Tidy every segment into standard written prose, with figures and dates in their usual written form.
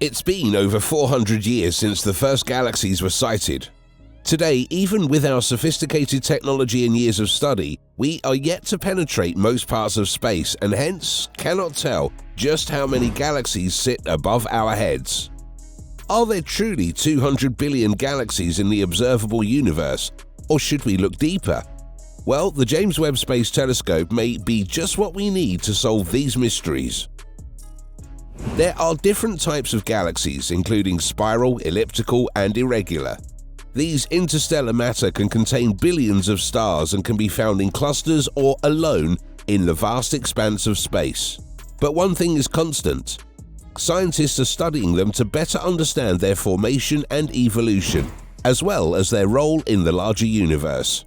It's been over 400 years since the first galaxies were sighted. Today, even with our sophisticated technology and years of study, we are yet to penetrate most parts of space and hence cannot tell just how many galaxies sit above our heads. Are there truly 200 billion galaxies in the observable universe, or should we look deeper? Well, the James Webb Space Telescope may be just what we need to solve these mysteries. There are different types of galaxies, including spiral, elliptical, and irregular. These interstellar matter can contain billions of stars and can be found in clusters or alone in the vast expanse of space. But one thing is constant. Scientists are studying them to better understand their formation and evolution, as well as their role in the larger universe.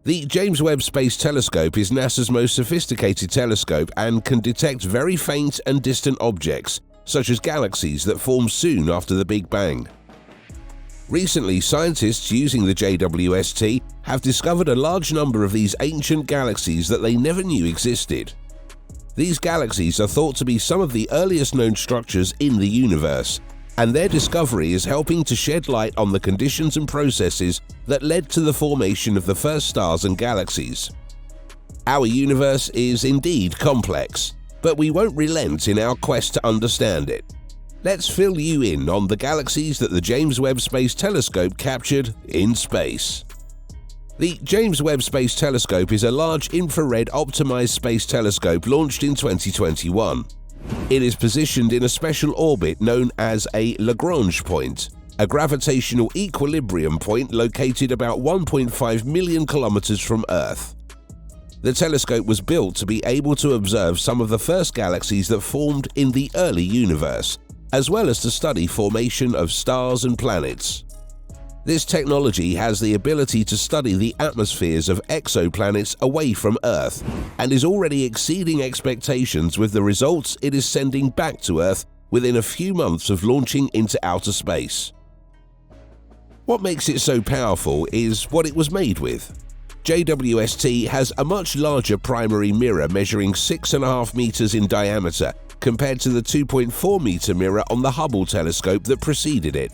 The James Webb Space Telescope is NASA's most sophisticated telescope and can detect very faint and distant objects, such as galaxies that formed soon after the Big Bang. Recently, scientists using the JWST have discovered a large number of these ancient galaxies that they never knew existed. These galaxies are thought to be some of the earliest known structures in the universe, and their discovery is helping to shed light on the conditions and processes that led to the formation of the first stars and galaxies. Our universe is indeed complex, but we won't relent in our quest to understand it. Let's fill you in on the galaxies that the James Webb Space Telescope captured in space. The James Webb Space Telescope is a large infrared optimized space telescope launched in 2021. It is positioned in a special orbit known as a Lagrange point, a gravitational equilibrium point located about 1.5 million kilometers from Earth. The telescope was built to be able to observe some of the first galaxies that formed in the early universe, as well as to study formation of stars and planets. This technology has the ability to study the atmospheres of exoplanets away from Earth and is already exceeding expectations with the results it is sending back to Earth within a few months of launching into outer space. What makes it so powerful is what it was made with. JWST has a much larger primary mirror measuring 6.5 meters in diameter compared to the 2.4 meter mirror on the Hubble telescope that preceded it.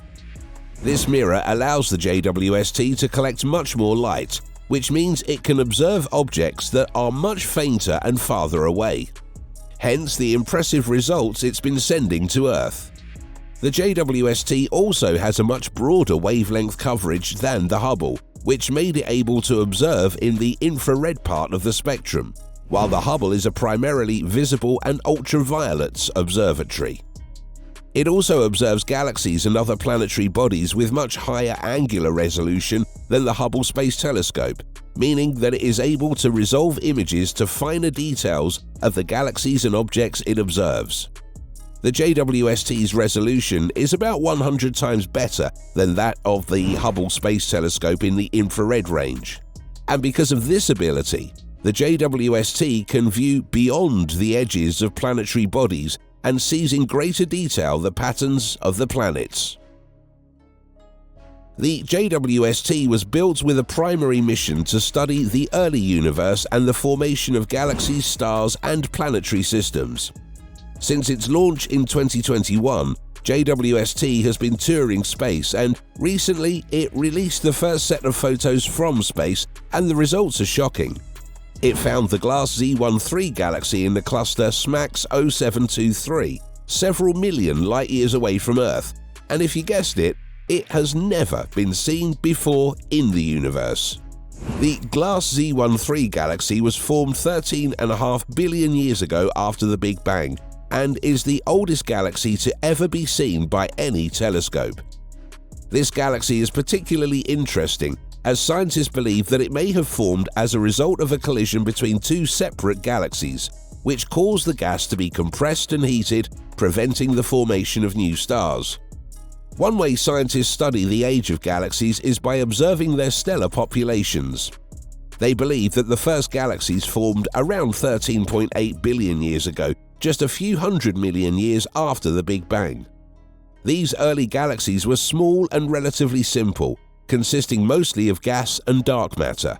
This mirror allows the JWST to collect much more light, which means it can observe objects that are much fainter and farther away. Hence the impressive results it's been sending to Earth. The JWST also has a much broader wavelength coverage than the Hubble, which made it able to observe in the infrared part of the spectrum, while the Hubble is a primarily visible and ultraviolet observatory. It also observes galaxies and other planetary bodies with much higher angular resolution than the Hubble Space Telescope, meaning that it is able to resolve images to finer details of the galaxies and objects it observes. The JWST's resolution is about 100 times better than that of the Hubble Space Telescope in the infrared range. And because of this ability, the JWST can view beyond the edges of planetary bodies and sees in greater detail the patterns of the planets. The JWST was built with a primary mission to study the early universe and the formation of galaxies, stars, and planetary systems. Since its launch in 2021, JWST has been touring space, and recently it released the first set of photos from space, and the results are shocking. It found the glass Z13 galaxy in the cluster SMACS 0723, several million light-years away from Earth, and if you guessed it, it has never been seen before in the universe. The glass Z13 galaxy was formed 13.5 billion years ago after the Big Bang, and is the oldest galaxy to ever be seen by any telescope. This galaxy is particularly interesting, as scientists believe that it may have formed as a result of a collision between two separate galaxies, which caused the gas to be compressed and heated, preventing the formation of new stars. One way scientists study the age of galaxies is by observing their stellar populations. They believe that the first galaxies formed around 13.8 billion years ago, just a few hundred million years after the Big Bang. These early galaxies were small and relatively simple, consisting mostly of gas and dark matter.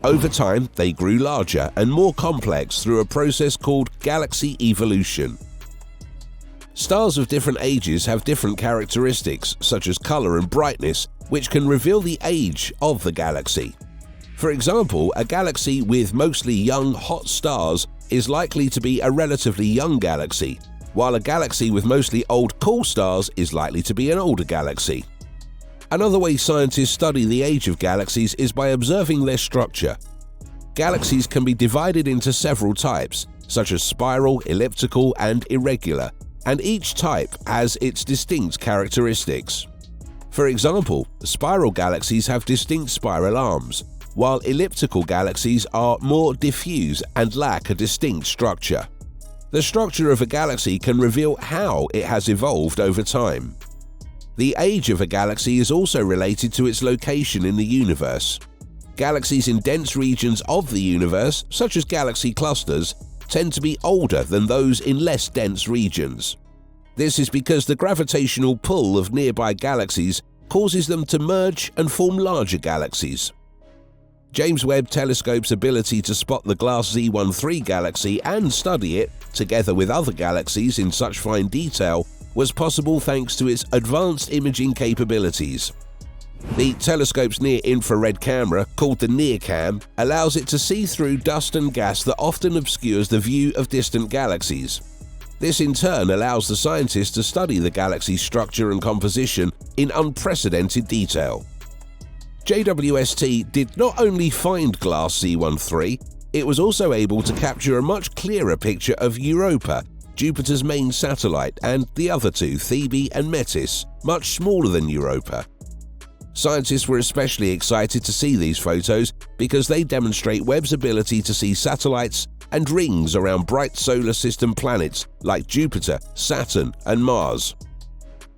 Over time, they grew larger and more complex through a process called galaxy evolution. Stars of different ages have different characteristics, such as color and brightness, which can reveal the age of the galaxy. For example, a galaxy with mostly young, hot stars is likely to be a relatively young galaxy, while a galaxy with mostly old, cool stars is likely to be an older galaxy. Another way scientists study the age of galaxies is by observing their structure. Galaxies can be divided into several types, such as spiral, elliptical, and irregular, and each type has its distinct characteristics. For example, spiral galaxies have distinct spiral arms, while elliptical galaxies are more diffuse and lack a distinct structure. The structure of a galaxy can reveal how it has evolved over time. The age of a galaxy is also related to its location in the universe. Galaxies in dense regions of the universe, such as galaxy clusters, tend to be older than those in less dense regions. This is because the gravitational pull of nearby galaxies causes them to merge and form larger galaxies. James Webb Telescope's ability to spot the glass Z13 galaxy and study it, together with other galaxies in such fine detail, was possible thanks to its advanced imaging capabilities. The telescope's near-infrared camera, called the NIRCam, allows it to see through dust and gas that often obscures the view of distant galaxies. This in turn allows the scientists to study the galaxy's structure and composition in unprecedented detail. JWST did not only find glass Z13, it was also able to capture a much clearer picture of Europa, Jupiter's main satellite, and the other two, Thebe and Metis, much smaller than Europa. Scientists were especially excited to see these photos because they demonstrate Webb's ability to see satellites and rings around bright solar system planets like Jupiter, Saturn, and Mars.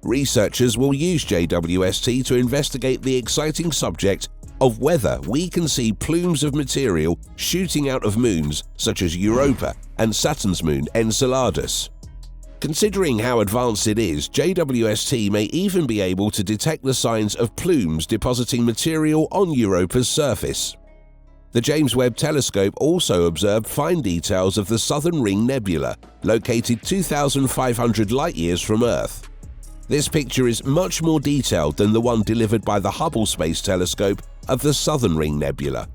Researchers will use JWST to investigate the exciting subject of whether we can see plumes of material shooting out of moons such as Europa and Saturn's moon Enceladus. Considering how advanced it is, JWST may even be able to detect the signs of plumes depositing material on Europa's surface. The James Webb Telescope also observed fine details of the Southern Ring Nebula, located 2,500 light-years from Earth. This picture is much more detailed than the one delivered by the Hubble Space Telescope of the Southern Ring Nebula.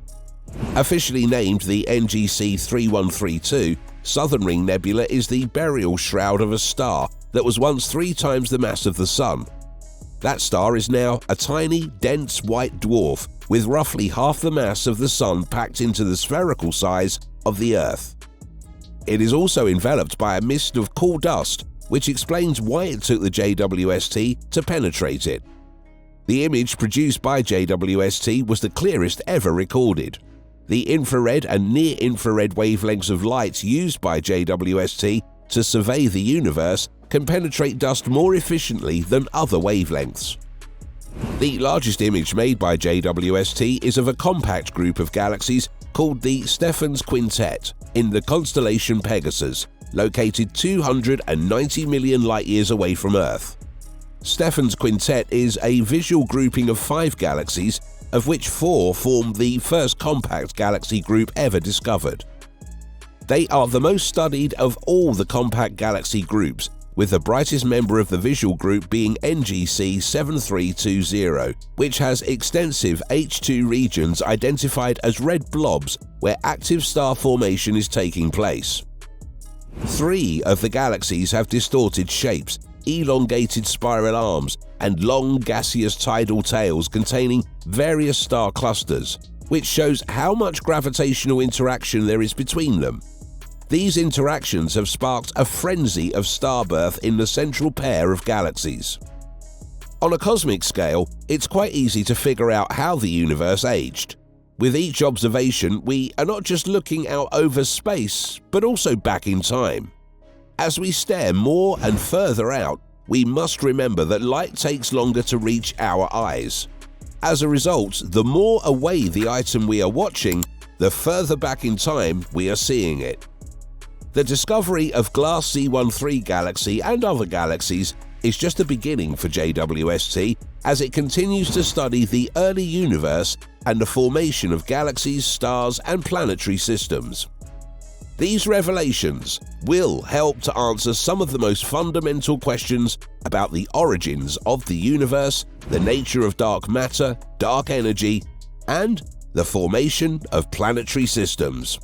Officially named the NGC 3132, Southern Ring Nebula is the burial shroud of a star that was once 3 times the mass of the Sun. That star is now a tiny, dense white dwarf with roughly half the mass of the Sun packed into the spherical size of the Earth. It is also enveloped by a mist of cool dust, which explains why it took the JWST to penetrate it. The image produced by JWST was the clearest ever recorded. The infrared and near-infrared wavelengths of light used by JWST to survey the universe can penetrate dust more efficiently than other wavelengths. The largest image made by JWST is of a compact group of galaxies called the Stephan's Quintet in the constellation Pegasus, located 290 million light-years away from Earth. Stephan's Quintet is a visual grouping of 5 galaxies, of which 4 form the first compact galaxy group ever discovered. They are the most studied of all the compact galaxy groups, with the brightest member of the visual group being NGC 7320, which has extensive H2 regions identified as red blobs where active star formation is taking place. 3 of the galaxies have distorted shapes, elongated spiral arms, and long gaseous tidal tails containing various star clusters, which shows how much gravitational interaction there is between them. These interactions have sparked a frenzy of star birth in the central pair of galaxies. On a cosmic scale, it's quite easy to figure out how the universe aged. With each observation, we are not just looking out over space, but also back in time. As we stare more and further out, we must remember that light takes longer to reach our eyes. As a result, the more away the item we are watching, the further back in time we are seeing it. The discovery of glass Z13 galaxy and other galaxies is just the beginning for JWST as it continues to study the early universe and the formation of galaxies, stars, and planetary systems. These revelations will help to answer some of the most fundamental questions about the origins of the universe, the nature of dark matter, dark energy, and the formation of planetary systems.